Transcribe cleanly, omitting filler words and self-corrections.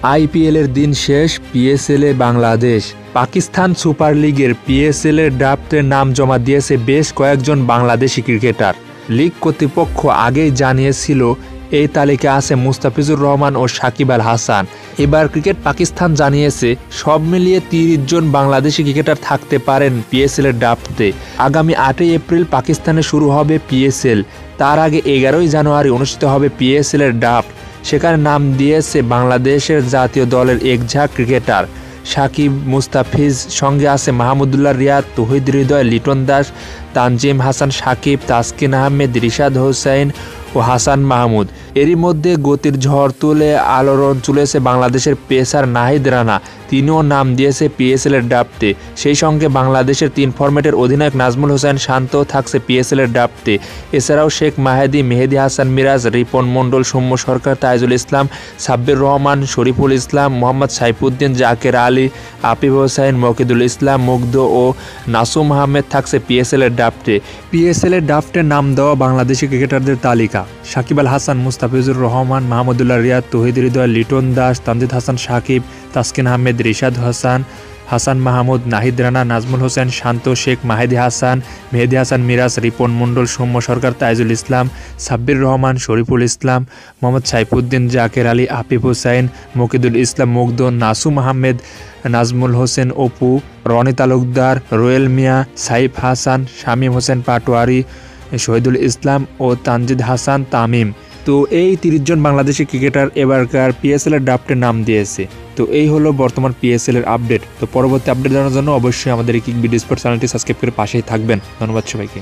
IPL এর দিন শেষ, পিএসএল এ বাংলাদেশ। পাকিস্তান সুপার লিগের পিএসএল এর ড্রাফটের নাম জমা দিয়েছে বেশ কয়েকজন বাংলাদেশি ক্রিকেটার। লিগ কর্তৃপক্ষ আগেই জানিয়েছিল এই তালিকায় আছে মুস্তাফিজুর রহমান ও সাকিব আল হাসান। এবার ক্রিকেট পাকিস্তান জানিয়েছে সব মিলিয়ে ৩০ জন বাংলাদেশি ক্রিকেটার থাকতে পারেন পিএসএল এর ড্রাফটে। আগামী ৮ই এপ্রিল পাকিস্তানে শুরু হবে পিএসএল। তার আগে ১১ই জানুয়ারি অনুষ্ঠিত হবে পিএসএল এর ড্রাফট। সেখানে নাম দিয়েছে বাংলাদেশের জাতীয় দলের একঝাঁক ক্রিকেটার। সাকিব, মুস্তাফিজ, সঙ্গে আছে মাহমুদুল্লাহ রিয়াদ, তৌহিদ হৃদয়, লিটন দাস, তানজিম হাসান সাকিব, তাসকিন আহমেদ, রিশাদ হোসাইন ও হাসান মাহমুদ। এরই মধ্যে গতির ঝড় তুলে আলোড়ন চলেছে বাংলাদেশের পেসার নাহিদ রানা। তিনিও নাম দিয়েছে পিএসএল এর ড্রাফটে। সেই সঙ্গে বাংলাদেশের ৩ ফরম্যাটের অধিনায়ক নাজমুল হোসেন শান্তও থাকছে পিএসএল এর ড্রাফটে। এছাড়াও শেখ মাহেদী, মেহেদী হাসান মিরাজ, রিপন মণ্ডল, সৌম্য সরকার, তাইজুল ইসলাম, সাব্বির রহমান, শরীফুল ইসলাম, মোহাম্মদ সাইফুদ্দিন, জাকের আলী, আফিফ হোসাইন, মকিদুল ইসলাম, মুগ্ধ ও নাসুম আহমেদ থাকছে পিএসএল এর ড্রাফটে। পিএসএল এর ড্রাফটে নাম দেওয়া বাংলাদেশি ক্রিকেটারদের তালিকা: সাকিব আল হাসান, মুস্তাফিজুর রহমান, মাহমুদুল্লাহ রিয়াদ, তৌহিদ হৃদয়, লিটন দাস, তানজিদ হাসান সাকিব, তাসকিন আহমেদ, রিশাদ হোসাইন, হাসান মাহমুদ, নাহিদ রানা, নাজমুল হোসেন শান্ত, শেখ মাহেদী হাসান, মেহেদী হাসান মিরাজ, রিপন মণ্ডল, সৌম্য সরকার, তাইজুল ইসলাম, সাব্বির রহমান, শরীফুল ইসলাম, মোহাম্মদ সাইফুদ্দিন, জাকের আলী, আফিফ হোসাইন, মকিদুল ইসলাম, মুগ্ধ, নাসুম আহমেদ, নাজমুল হোসেন অপু, রনি তালুকদার, রোয়েল মিয়া, সাইফ হাসান, শামীম হোসেন পাটোয়ারি, শহীদুল ইসলাম ও তানজিদ হাসান তামিম। তো এই ৩০ জন বাংলাদেশি ক্রিকেটার এবারকার পিএসএল এর ড্রাফটের নাম দিয়েছে। তো এই হলো বর্তমান পিএসএল এর আপডেট। তো পরবর্তী আপডেট জানার জন্য অবশ্যই আমাদের কিক বিডি স্পোর্টস চ্যানেলটি সাবস্ক্রাইব করে পাশেই থাকবেন। ধন্যবাদ সবাইকে।